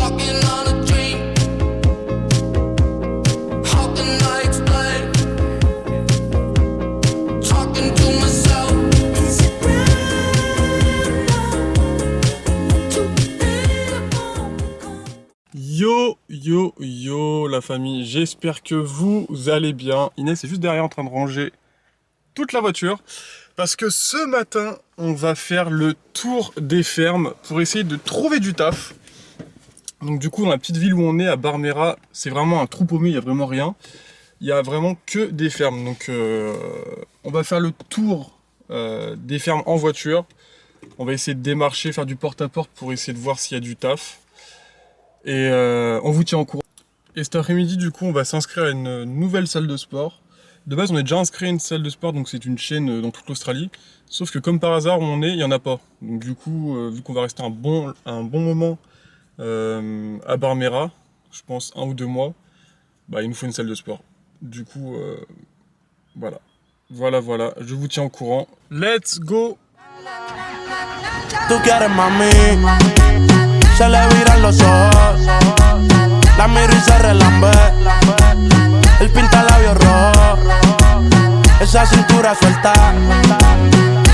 Walking on a dream. How can I explain? Talking to myself. Is it Yo yo yo la famille, j'espère que vous allez bien. Inès est juste derrière en train de ranger toute la voiture parce que ce matin on va faire le tour des fermes pour essayer de trouver du taf. Donc du coup dans la petite ville où on est à Barmera, c'est vraiment un trou paumé, il n'y a vraiment rien. Il y a vraiment que des fermes. Donc on va faire le tour des fermes en voiture. On va essayer de démarcher, faire du porte-à-porte pour essayer de voir s'il y a du taf. Et on vous tient au courant. Et cet après-midi, du coup, on va s'inscrire à une nouvelle salle de sport. De base, on est déjà inscrit à une salle de sport, donc c'est une chaîne dans toute l'Australie. Sauf que comme par hasard, où on est, il n'y en a pas. Donc du coup, vu qu'on va rester un bon moment à Barmera, je pense 1 ou 2 mois, bah, il nous faut une salle de sport. Du coup, voilà. Voilà, je vous tiens au courant. Let's go! Tú quieres mami, se le viran los ojos, la miro y se relambe, el pinta labios rojos, esa cintura suelta,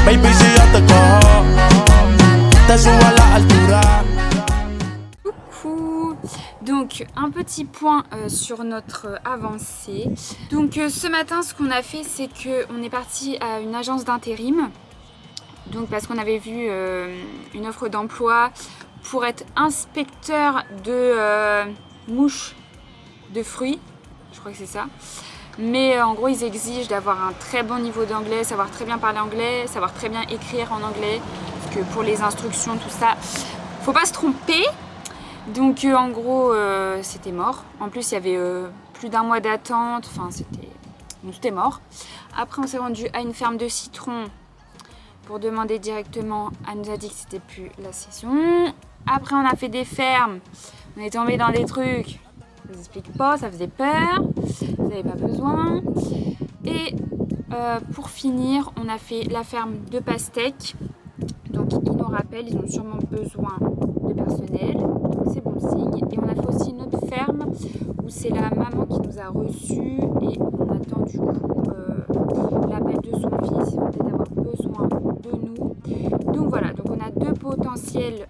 baby si yo te cojo, te subo a la altura. Coucou. Donc un petit point sur notre avancée. Donc ce matin ce qu'on a fait c'est qu'on est parti à une agence d'intérim. Donc parce qu'on avait vu une offre d'emploi pour être inspecteur de mouches de fruits, je crois que c'est ça. Mais en gros ils exigent d'avoir un très bon niveau d'anglais, savoir très bien parler anglais, savoir très bien écrire en anglais, parce que pour les instructions tout ça, faut pas se tromper. Donc en gros c'était mort. En plus il y avait plus d'1 mois d'attente, enfin c'était mort. Après on s'est rendu à une ferme de citrons pour demander directement. Elle nous a dit que c'était plus la saison. Après on a fait des fermes, on est tombé dans des trucs, je vous explique pas, ça faisait peur, vous n'avez pas besoin. Et pour finir on a fait la ferme de pastèques. Donc ils nous rappellent, ils ont sûrement besoin de personnel, donc c'est bon signe. Et on a fait aussi une autre ferme où c'est la maman qui nous a reçus et on attend du coup l'appel de son fils, ils vont peut-être avoir besoin de nous. Donc voilà, donc on a 2 potentielles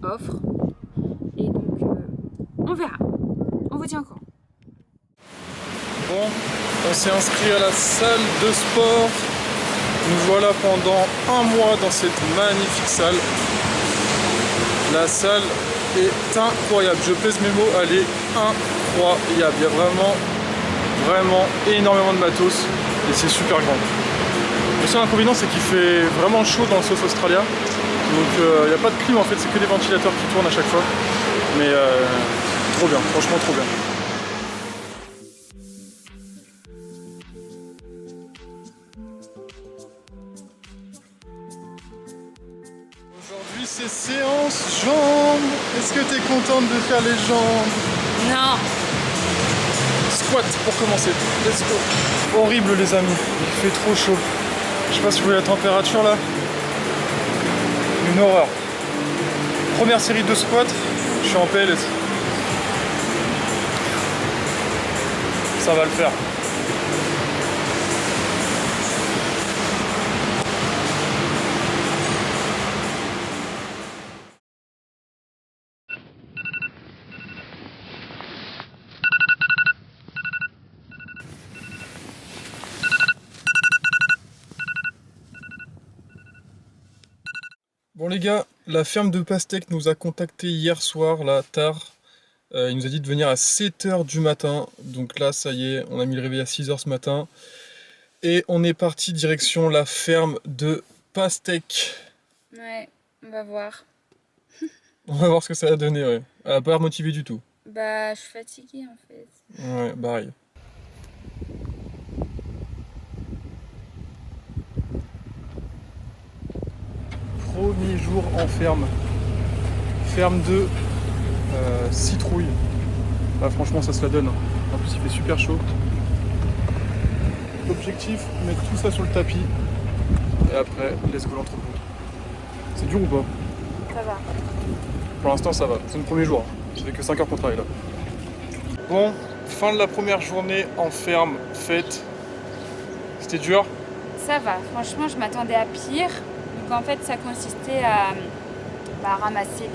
offres et donc on verra, on vous tient encore. Bon, on s'est inscrit à la salle de sport. Nous voilà pendant 1 mois dans cette magnifique salle. La salle est incroyable, je pèse mes mots, elle est incroyable. Il y a vraiment énormément de matos et c'est super grand. Le seul inconvénient c'est qu'il fait vraiment chaud dans le South Australia. Donc il n'y a pas de clim en fait, c'est que des ventilateurs qui tournent à chaque fois. Mais trop bien, franchement trop bien. Aujourd'hui c'est séance jambes. Est-ce que tu es contente de faire les jambes? Non. Squat pour commencer. Let's go. Horrible les amis, il fait trop chaud. Je sais pas si vous voyez la température là. Une horreur. Première série de squats, je suis en PLS. Ça va le faire. Bon les gars, la ferme de pastèques nous a contacté hier soir, là, tard. Il nous a dit de venir à 7h du matin. Donc là, ça y est, on a mis le réveil à 6h ce matin. Et on est parti direction la ferme de pastèques. Ouais, on va voir. On va voir ce que ça va donner, ouais. Elle a pas l'air motivée du tout. Bah je suis fatiguée en fait. Ouais, pareil. Premier jour en ferme. Ferme de citrouille. Bah, franchement ça se la donne. En plus il fait super chaud. Objectif, mettre tout ça sur le tapis. Et après, let's go l'entrepôt. C'est dur ou pas? Ça va. Pour l'instant ça va, c'est le premier jour, ça fait que 5 heures qu'on travaille là. Bon, fin de la première journée en ferme, faite. C'était dur? Ça va, franchement, je m'attendais à pire. Donc en fait, ça consistait à ramasser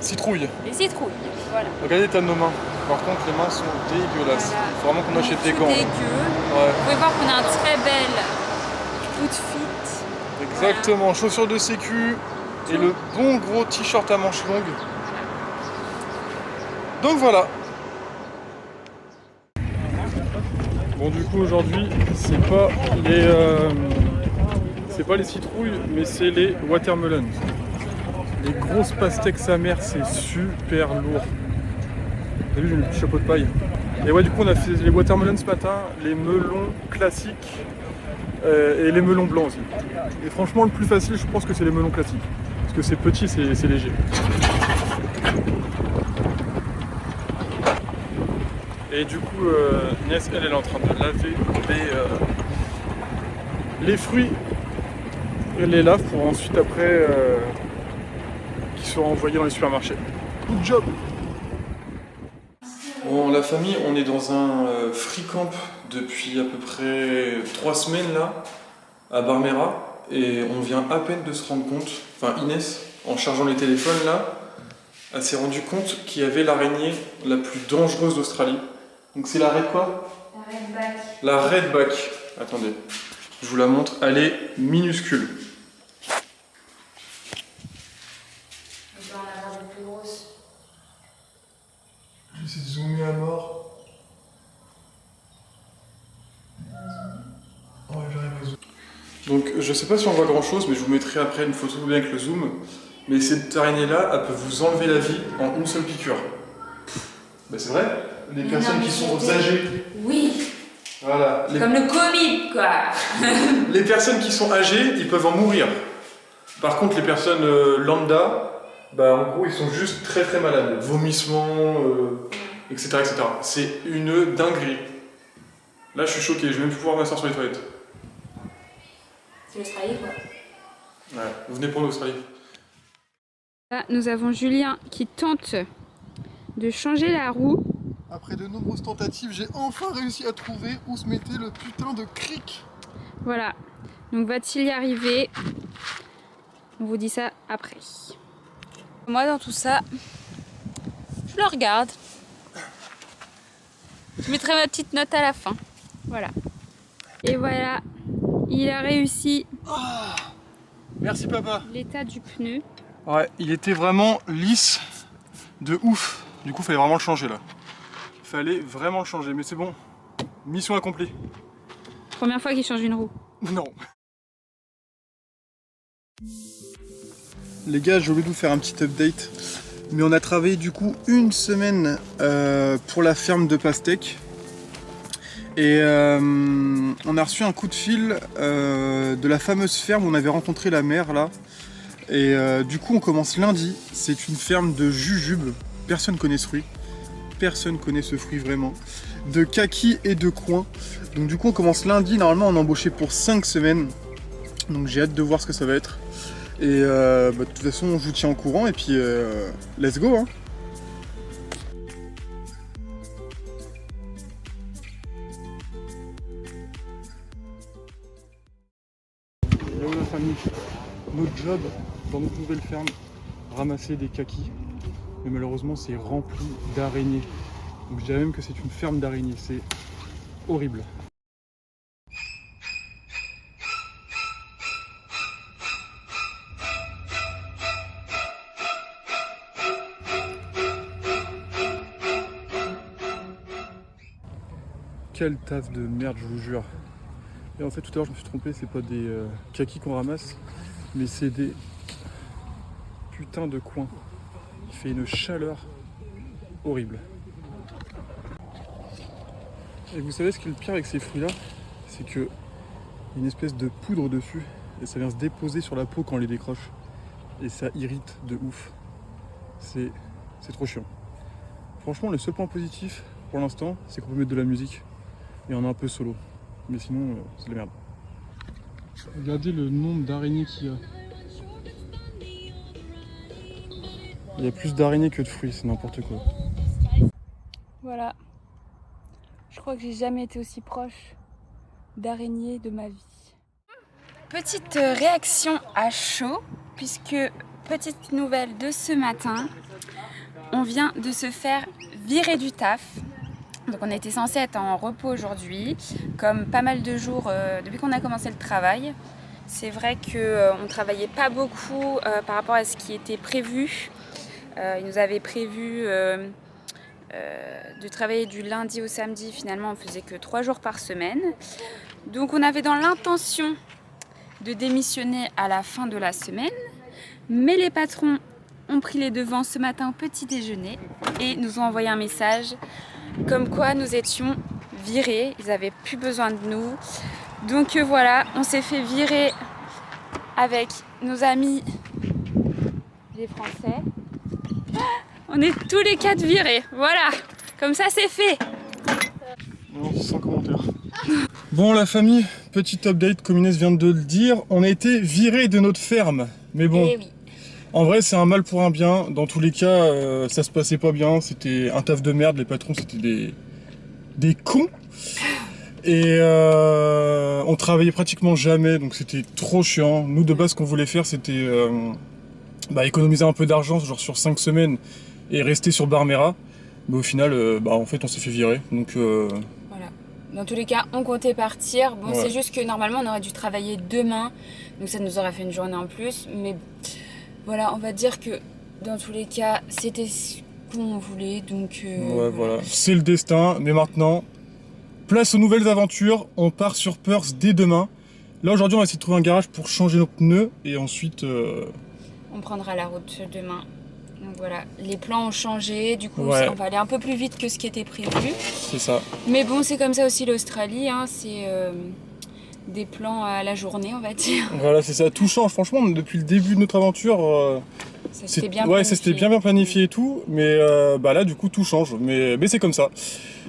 Citrouille. les citrouilles. Voilà. Regardez l'état de nos mains. Par contre, les mains sont dégueulasses. Voilà. Faut vraiment qu'on achète des Tout gants. dégueu. Ouais. Vous pouvez voir qu'on a un très bel outfit. Exactement, chaussures de sécu et le bon gros t-shirt à manches longues. Donc voilà. Bon du coup aujourd'hui c'est pas les citrouilles mais c'est les watermelons. Les grosses pastèques sa mère, c'est super lourd. Vous avez vu, j'ai mis le petit chapeau de paille. Et ouais, du coup on a fait les watermelons ce matin, les melons classiques et les melons blancs aussi. Et franchement le plus facile je pense que c'est les melons classiques. Parce que c'est petit, c'est léger. Et du coup, Inès, elle est en train de laver les fruits. Elle les lave pour ensuite, après, qu'ils soient envoyés dans les supermarchés. Good job! Bon, la famille, on est dans un free camp depuis à peu près 3 semaines là, à Barmera. Et on vient à peine de se rendre compte, enfin Inès, en chargeant les téléphones là, elle s'est rendue compte qu'il y avait l'araignée la plus dangereuse d'Australie. Donc c'est la red quoi? La redback. La redback. Attendez, je vous la montre. Elle est minuscule. On peut en avoir des plus grosses. J'essaie de zoomer à mort. Ouais, j'arrive à zoomer. Donc je sais pas si on voit grand chose, mais je vous mettrai après une photo bien avec le zoom. Mais cette araignée là, elle peut vous enlever la vie en une seule piqûre. Bah c'est vrai. Les Mais personnes non, qui mais sont c'était- âgées. Oui, Voilà. comme le Covid, quoi. Les personnes qui sont âgées, ils peuvent en mourir. Par contre, les personnes lambda, bah, en gros, ils sont juste très très malades. Vomissements, etc., etc. C'est une dinguerie. Là, je suis choqué, je vais même plus pouvoir m'asseoir sur les toilettes. C'est l'Australie, quoi. Ouais, venez pour l'Australie. Là, nous avons Julien qui tente de changer la roue. Après de nombreuses tentatives, j'ai enfin réussi à trouver où se mettait le putain de cric. Voilà. Donc va-t-il y arriver? On vous dit ça après. Moi, dans tout ça, je le regarde. Je mettrai ma petite note à la fin. Voilà. Et voilà, il a réussi Merci papa. l'état du pneu. Ouais, il était vraiment lisse de ouf. Du coup, il fallait vraiment le changer là. Il fallait vraiment le changer, mais c'est bon. Mission accomplie. Première fois qu'il change une roue. Non. Les gars, j'ai oublié de vous faire un petit update. Mais on a travaillé du coup une semaine pour la ferme de pastèques. Et on a reçu un coup de fil de la fameuse ferme où on avait rencontré la mère là. Et du coup on commence lundi. C'est une ferme de jujubes. Personne connaît ce fruit. Personne connaît ce fruit vraiment. De kaki et de coin. Donc du coup on commence lundi. Normalement on est embauché pour 5 semaines. Donc j'ai hâte de voir ce que ça va être. Et de toute façon je vous tiens au courant. Et puis let's go hein. Hello la famille. Notre job dans notre nouvelle ferme, ramasser des kakis. Mais malheureusement c'est rempli d'araignées. Donc je dirais même que c'est une ferme d'araignées, c'est horrible. Quel taf de merde, je vous jure. Et en fait tout à l'heure je me suis trompé, c'est pas des kakis qu'on ramasse, mais c'est des putains de coins. Il fait une chaleur horrible. Et vous savez ce qui est le pire avec ces fruits là? C'est que y a une espèce de poudre dessus et ça vient se déposer sur la peau quand on les décroche. Et ça irrite de ouf. C'est trop chiant. Franchement le seul point positif pour l'instant c'est qu'on peut mettre de la musique et on est un peu solo. Mais sinon c'est de la merde. Regardez le nombre d'araignées qu'il y a. Il y a plus d'araignées que de fruits, c'est n'importe quoi. Voilà. Je crois que j'ai jamais été aussi proche d'araignées de ma vie. Petite réaction à chaud, puisque petite nouvelle de ce matin, on vient de se faire virer du taf. Donc on était censé être en repos aujourd'hui, comme pas mal de jours depuis qu'on a commencé le travail. C'est vrai qu'on ne travaillait pas beaucoup par rapport à ce qui était prévu. Ils nous avaient prévu de travailler du lundi au samedi. Finalement, on faisait que 3 jours par semaine. Donc on avait dans l'intention de démissionner à la fin de la semaine. Mais les patrons ont pris les devants ce matin au petit déjeuner et nous ont envoyé un message comme quoi nous étions virés. Ils n'avaient plus besoin de nous. Donc voilà, on s'est fait virer avec nos amis les Français. On est tous les 4 virés, voilà, comme ça c'est fait. Non, sans commentaire. Bon la famille, petit update, comme Inès vient de le dire, on a été virés de notre ferme. Mais bon, Eh oui. En vrai c'est un mal pour un bien, dans tous les cas ça se passait pas bien, c'était un taf de merde, les patrons c'était des cons. Et on travaillait pratiquement jamais, donc c'était trop chiant. Nous de base ce qu'on voulait faire c'était économiser un peu d'argent, genre sur 5 semaines, et rester sur Barmera. Mais au final, en fait on s'est fait virer, donc... Voilà. Dans tous les cas, on comptait partir. Bon, Ouais. c'est juste que normalement on aurait dû travailler demain, donc ça nous aurait fait une journée en plus. Mais voilà, on va dire que dans tous les cas, c'était ce qu'on voulait, donc... Ouais, voilà. C'est le destin, mais maintenant, place aux nouvelles aventures. On part sur Perth dès demain. Là, aujourd'hui, on va essayer de trouver un garage pour changer nos pneus. Et ensuite... On prendra la route demain. Donc voilà, les plans ont changé. Du coup, Ouais. on va aller un peu plus vite que ce qui était prévu. c'est ça. Mais bon, c'est comme ça aussi l'Australie. Hein, c'est des plans à la journée, on va dire. Voilà, c'est ça. Tout change. Franchement, depuis le début de notre aventure... Ça s'était bien ouais, ça planifié. s'était bien planifié et tout. Mais là, du coup, tout change. Mais c'est comme ça.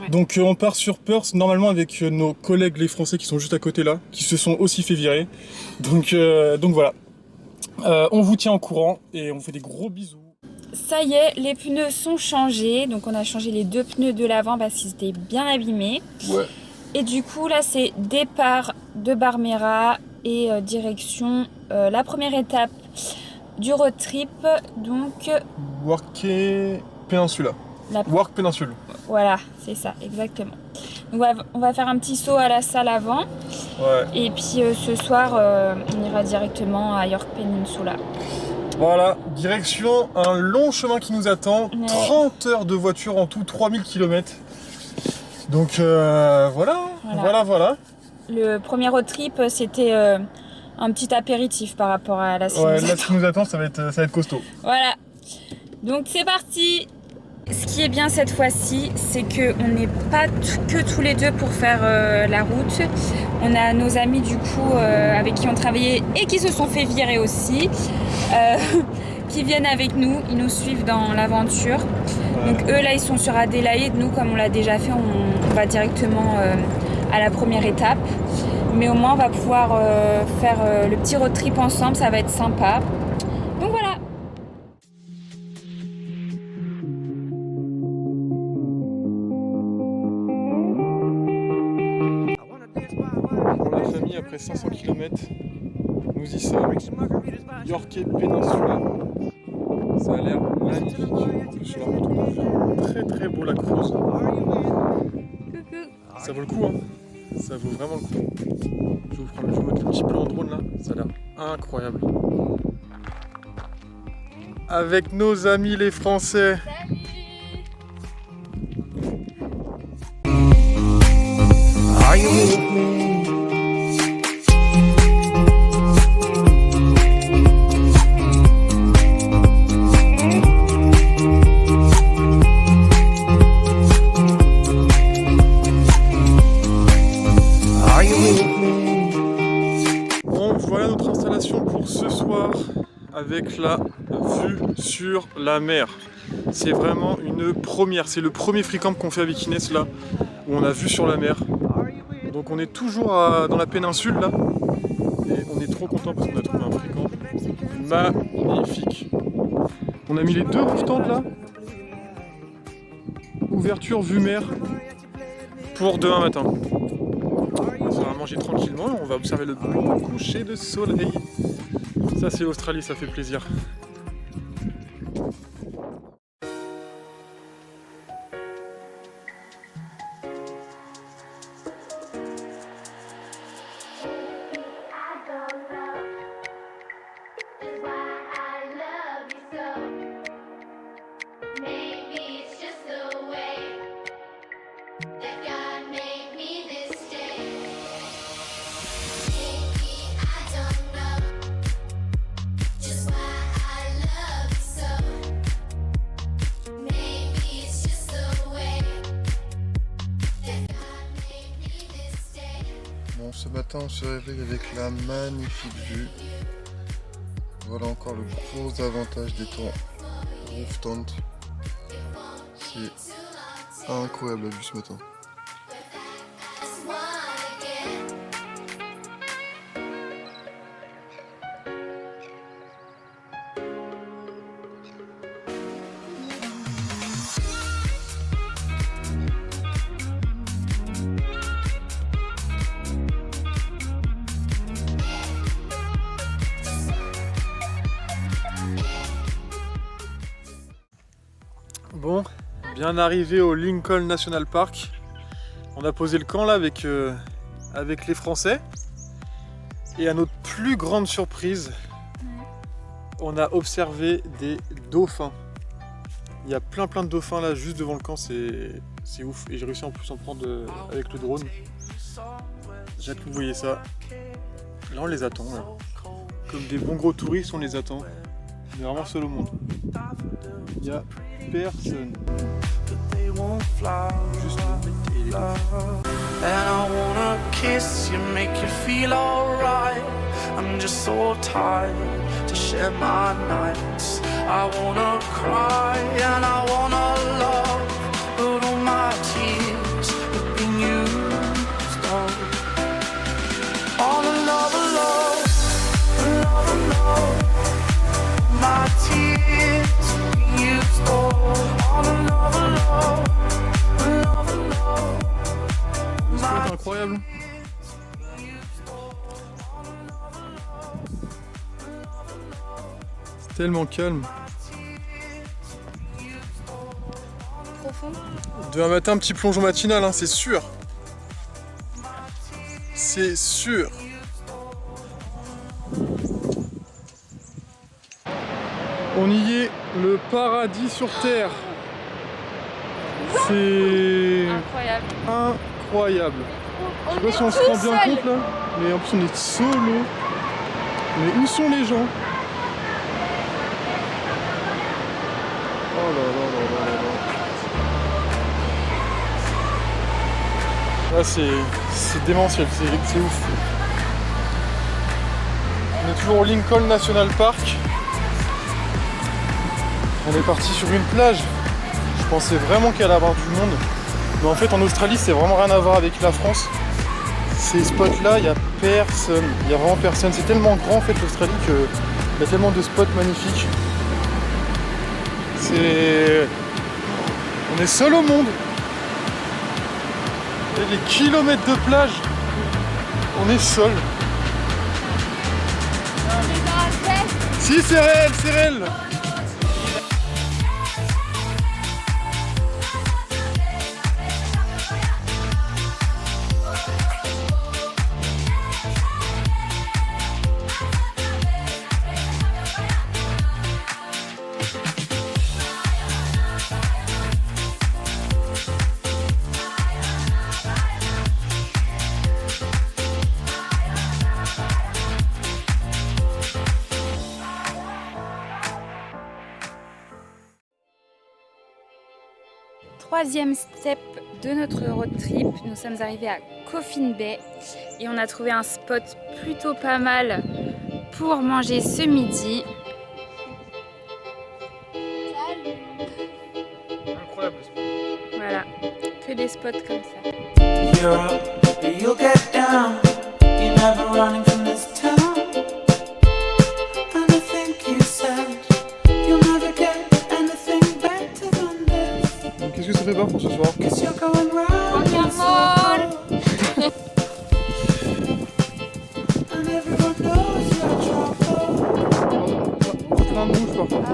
Ouais. Donc, on part sur Perth, normalement, avec nos collègues les Français qui sont juste à côté là, qui se sont aussi fait virer. Donc voilà. On vous tient au courant et on fait des gros bisous. Ça y est, les pneus sont changés. Donc on a changé les 2 pneus de l'avant parce qu'ils étaient bien abîmés. Ouais. Et du coup là c'est départ de Barmera et direction la première étape du road trip. Donc Work Peninsula. Work Peninsula. voilà, c'est ça, exactement. Donc on va faire un petit saut à la salle avant. Ouais. Et puis ce soir on ira directement à York Peninsula. Voilà, direction un long chemin qui nous attend. Ouais. 30 heures de voiture en tout, 3000 km. Donc voilà. Le premier road trip c'était un petit apéritif par rapport à la Ouais, saison. là ce qui nous attend ça va être costaud. Voilà, donc c'est parti. Ce qui est bien cette fois-ci, c'est qu'on n'est pas que tous les deux pour faire la route. On a nos amis du coup avec qui on travaillait et qui se sont fait virer aussi, qui viennent avec nous, ils nous suivent dans l'aventure. Donc eux là ils sont sur Adélaïde, nous comme on l'a déjà fait, on va directement à la première étape. Mais au moins on va pouvoir faire le petit road trip ensemble, ça va être sympa. Donc voilà. Pour la famille, après 500 km, nous y sommes. York Peninsula. Ça a l'air magnifique. En plus, sur la route, on a vu très très beau la Creuse. Ça vaut le coup, hein. Ça vaut vraiment le coup. Je vais vous mettre le petit plan en drone là. Ça a l'air incroyable. Avec nos amis les Français. Are you with me? Are you with me? Bon, voilà notre installation pour ce soir avec la vue sur la mer. C'est vraiment une première, c'est le premier free camp qu'on fait avec Inès là, où on a vue sur la mer. Donc on est toujours dans la péninsule là, et on est trop content parce qu'on a trouvé un free camp magnifique. On a mis les 2 rooftentes là. Ouverture vue mer pour demain matin. On va manger tranquillement, on va observer le beau coucher de soleil. Ça c'est l'Australie, ça fait plaisir. Bon, ce matin on se réveille avec la magnifique vue. Voilà encore le gros avantage des tours rooftop. C'est incroyable la vue ce matin. Bon, bien arrivé au Lincoln National Park. On a posé le camp là avec les Français. Et à notre plus grande surprise, on a observé des dauphins. Il y a plein de dauphins là juste devant le camp, c'est ouf. Et j'ai réussi en plus à en prendre avec le drone. J'ai hâte que vous voyez ça. Là on les attend. Là. Comme des bons gros touristes, on les attend. On est vraiment seul au monde. Il y a personne. Juste et les dauphins. And I wanna kiss you, make you feel alright. I'm just so tired to share my nights. I wanna cry and I wanna love, but all my tears have been used up. All the love, love, love. My tears have been used up. All the love, love, love, love. C'est incroyable. C'est tellement calme. Profond. Demain matin, un petit plongeon matinal, hein, c'est sûr. C'est sûr. On y est, le paradis sur terre. C'est Incroyable. incroyable. Je sais pas si on se rend bien compte là, mais en plus on est solo. Mais où sont les gens? Oh là là là là là là. Là c'est démentiel, c'est ouf. On est toujours au Lincoln National Park. On est parti sur une plage. Je pensais vraiment qu'il allait y avoir du monde. Mais en fait en Australie c'est vraiment rien à voir avec la France. Ces spots là, il n'y a personne. Il n'y a vraiment personne. C'est tellement grand en fait l'Australie qu'il y a tellement de spots magnifiques. On est seul au monde. Il y a des kilomètres de plage. On est seul. Si c'est réel, c'est réel. Troisième step de notre road trip, nous sommes arrivés à Coffin Bay et on a trouvé un spot plutôt pas mal pour manger ce midi. Incroyable. Voilà, que des spots comme ça. You're up, you'll get down. You're never running from this town. And I think you said you'll never get prépares pour ce soir? Plein de mouches par contre.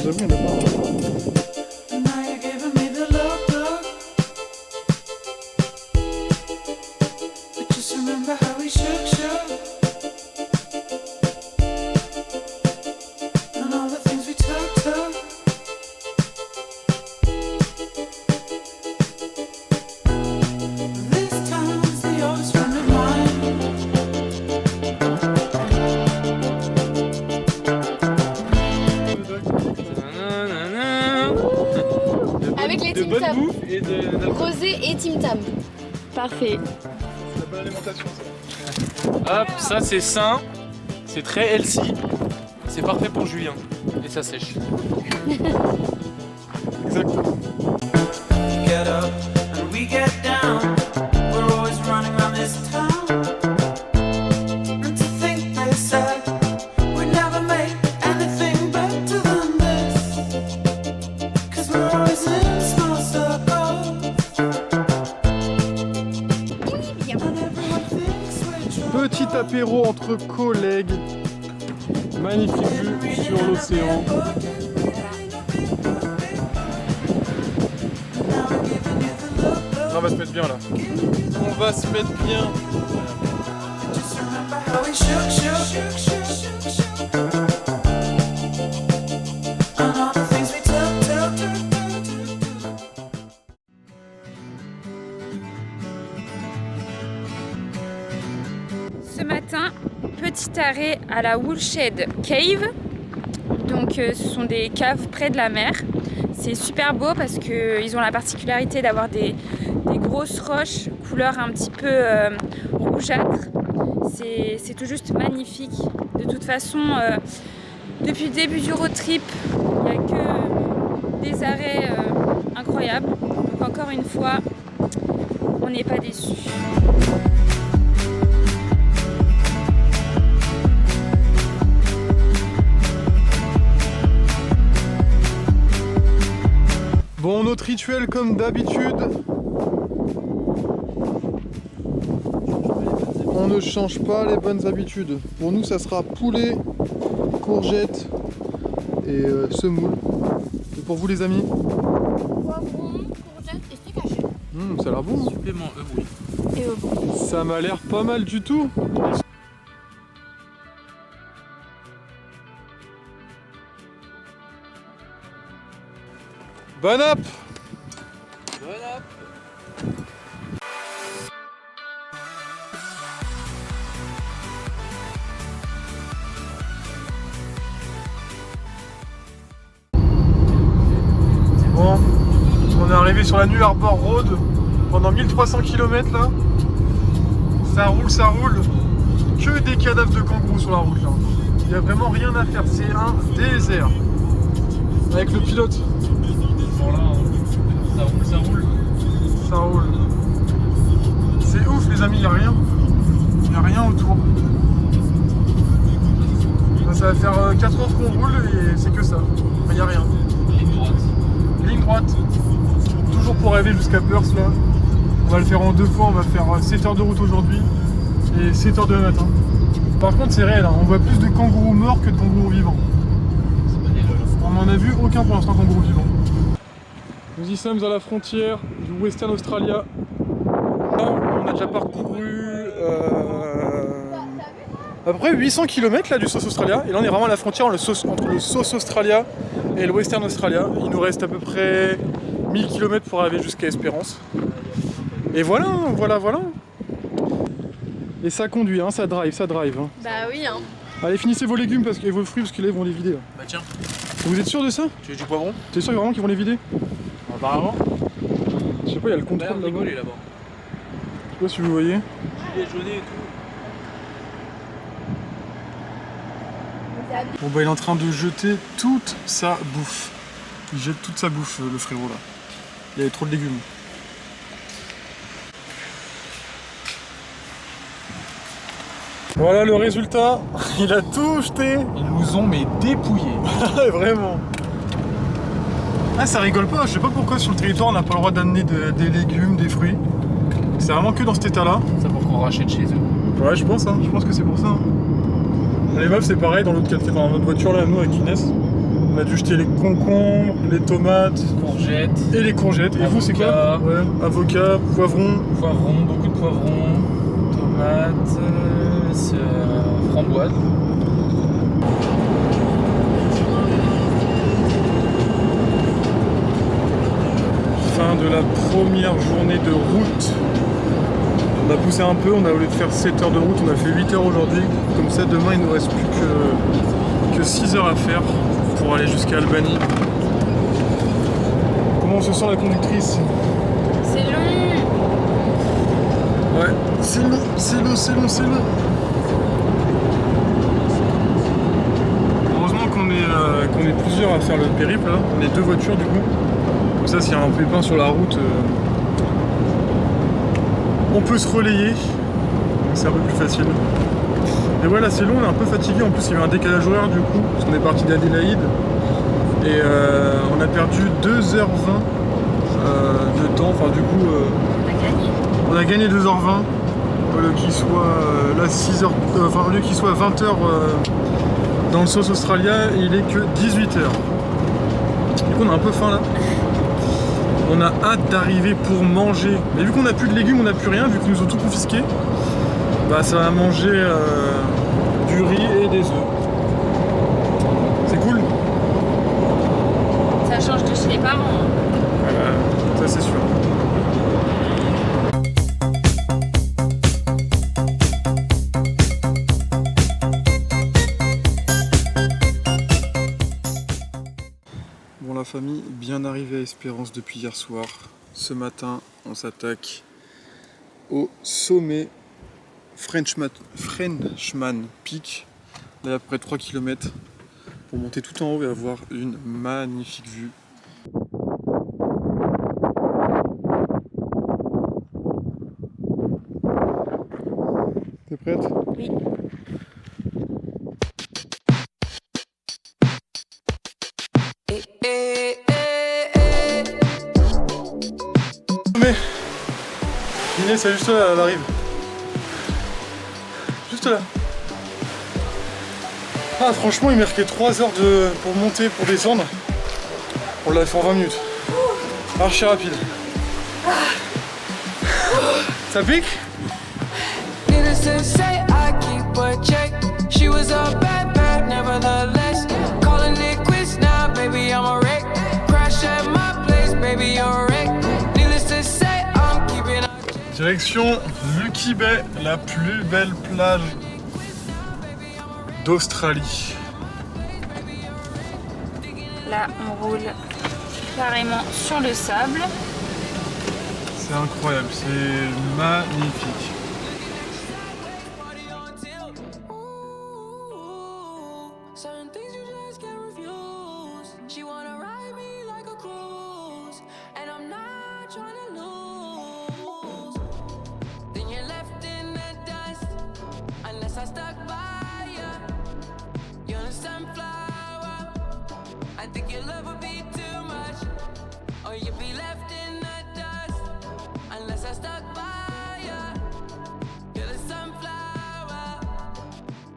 J'avoue, il y en a pas. Avec les Tim Tam. Rosé et Tim Tam. Parfait. C'est la bonne alimentation ça. Hop, ça c'est sain, c'est très healthy, c'est parfait pour Julien. Et ça sèche. Exactement. Get up and we get down. We're always running around this town. And to think they said we'd never make anything better than this. 'Cause we're always in small circles. And everyone thinks we're trouble. Petit apéro entre collègues. Magnifique vue sur l'océan. On va se mettre bien là. On va se mettre bien. Just remember how we shook. And all the things we took. Ce matin, petit arrêt à la Woolshed Cave. Donc ce sont des caves près de la mer. C'est super beau parce qu'ils ont la particularité d'avoir des grosses roches couleur un petit peu rougeâtre. C'est tout juste magnifique. De toute façon, depuis le début du road trip, il n'y a que des arrêts incroyables. Donc encore une fois, on n'est pas déçus. Bon, notre rituel comme d'habitude. On ne change pas les bonnes habitudes. Pour nous, ça sera poulet, courgettes et semoule. Et pour vous, les amis? Poivron, courgette et steak haché. Ça a l'air bon. Supplément oui. Et au bout. Ça m'a l'air pas mal du tout. Bon app! Bon, on est arrivé sur la New Harbor Road pendant 1300 km là. Ça roule. Que des cadavres de kangourous sur la route là. Il n'y a vraiment rien à faire, c'est un désert. Avec le pilote. Voilà, ça roule. Ça roule. C'est ouf les amis, il n'y a rien. Il n'y a rien autour. Là, ça va faire 4 heures qu'on roule et c'est que ça. Il n'y a rien. Ligne droite. Toujours pour arriver jusqu'à Perth là. On va le faire en 2 fois, on va faire 7 heures de route aujourd'hui et 7 heures demain matin. Par contre c'est réel, hein, on voit plus de kangourous morts que de kangourous vivants. On n'en a vu aucun pour l'instant kangourou vivant. Nous y sommes à la frontière du Western Australia. Là, on a déjà parcouru à peu près 800 km là, du South Australia. Et là on est vraiment à la frontière entre le South Australia et le Western Australia. Il nous reste à peu près 1000 km pour arriver jusqu'à Espérance. Et voilà. Et ça conduit, hein, ça drive. Hein. Bah oui, hein. Allez, finissez vos légumes et vos fruits parce que là ils vont les vider. Là. Bah tiens, Vous êtes sûr de ça? tu veux du poivron? T'es sûr vraiment qu'ils vont les vider? Apparemment. Je sais pas, il y a le contrôle Regarde, là-bas. rigoler là-bas. Je sais pas si vous voyez. Gilet jaune et tout. Bon bah il est en train de jeter toute sa bouffe. Il jette toute sa bouffe le frérot là. Il y avait trop de légumes. Voilà le résultat, il a tout jeté. Ils nous ont mais dépouillés. Vraiment. Ah ça rigole pas, je sais pas pourquoi sur le territoire on n'a pas le droit d'amener des légumes, des fruits. C'est vraiment que dans cet état là. Ça pour qu'on rachète chez eux. Ouais je pense que c'est pour ça. Les meufs c'est pareil dans l'autre dans notre voiture là, nous avec Inès. On a dû jeter les concombres, les tomates, Courgettes, et les courgettes. Et vous c'est quoi? Avocat. Ouais, avocat, poivron. poivrons, beaucoup de poivrons, tomates, framboises. Fin de la première journée de route. On a poussé un peu, on a au lieu de faire 7 heures de route, on a fait 8 heures aujourd'hui. Comme ça demain il nous reste plus que 6 heures à faire pour aller jusqu'à Albanie. Comment se sent la conductrice? C'est long. Ouais, c'est long, c'est long, c'est long, c'est long. Heureusement qu'on est plusieurs à faire le périple là. On est 2 voitures du coup. Comme ça s'il y a un pépin sur la route, on peut se relayer. C'est un peu plus facile. Et voilà, c'est long, on est un peu fatigué. En plus il y a eu un décalage horaire du coup, parce qu'on est parti d'Adélaïde. Et on a perdu 2h20 de temps. Enfin du coup on a gagné 2h20. Au lieu qu'il soit là 6h, enfin au lieu qu'il soit 20h dans le South Australia, il est que 18h. Du coup on a un peu faim là. On a hâte d'arriver pour manger. Mais vu qu'on n'a plus de légumes, on n'a plus rien, vu qu'ils nous ont tout confisqué, bah ça va manger du riz et des œufs. C'est cool. Ça change de chez les parents. Ça c'est sûr. Bon la famille, bien arrivé à Espérance depuis hier soir. Ce matin, on s'attaque au sommet Frenchman Peak. Là, il y a à peu près 3 km pour monter tout en haut et avoir une magnifique vue. T'es prête? Oui. Mais Inès, juste là, elle arrive. Juste là. Ah franchement il m'est resté 3 heures pour monter, pour descendre. On l'a fait en 20 minutes. Archi rapide. Ça pique? Needless to say, I keep a check. She was a bad bad, nevertheless. Calling it quits now, baby, I'm a wreck. Crash at my place, baby, you're a wreck. Needless to say, I'm keeping a Direction Lucky Bay, la plus belle plage d'Australie. Là, on roule carrément sur le sable. C'est incroyable, c'est magnifique. certain things you just can't refuse. She wanna ride me like a cruise, and I'm not trying to lose. Then you're left in the dust, unless I stuck by you. You're a sunflower. I think your love would be too much, or you'd be left in the dust, unless I stuck by you. You're the sunflower.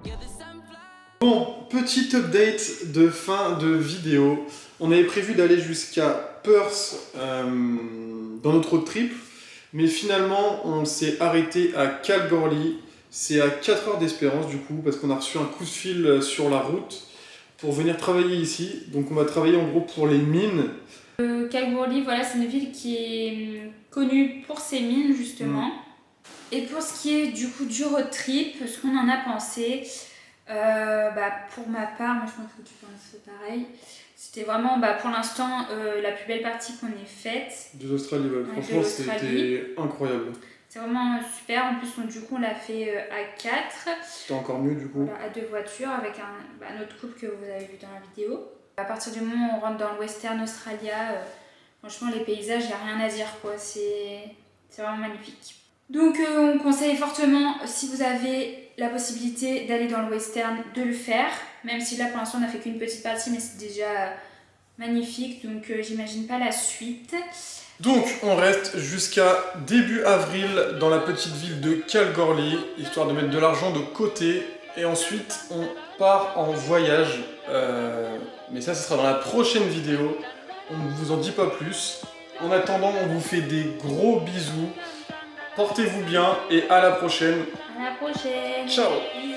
You're the sunflower. Bon, petit update de fin de vidéo. On avait prévu d'aller jusqu'à Perth dans notre road trip, mais finalement on s'est arrêté à Kalgoorlie. C'est à 4 heures d'Espérance du coup, parce qu'on a reçu un coup de fil sur la route pour venir travailler ici. Donc on va travailler en gros pour les mines. Kalgoorlie, voilà, c'est une ville qui est connue pour ses mines justement. Et pour ce qui est du coup du road trip, ce qu'on en a pensé, pour ma part, moi je pense que tu penses pareil. C'était vraiment pour l'instant la plus belle partie qu'on ait faite. De l'Australie, ouais. Ouais, Franchement de l'Australie. c'était incroyable. C'est vraiment super. En plus, du coup, on l'a fait à 4. C'était encore mieux du coup. Voilà, à 2 voitures avec un autre couple que vous avez vu dans la vidéo. À partir du moment où on rentre dans le Western Australia, franchement les paysages, il n'y a rien à dire quoi. C'est vraiment magnifique. Donc on conseille fortement, si vous avez la possibilité d'aller dans le western, de le faire. Même si là pour l'instant on n'a fait qu'une petite partie, mais c'est déjà magnifique, donc j'imagine pas la suite. Donc on reste jusqu'à début avril dans la petite ville de Kalgoorlie, histoire de mettre de l'argent de côté. Et ensuite on part en voyage, mais ça ce sera dans la prochaine vidéo. On ne vous en dit pas plus. En attendant, on vous fait des gros bisous. Portez-vous bien et à la prochaine. À la prochaine. Ciao. Bisous.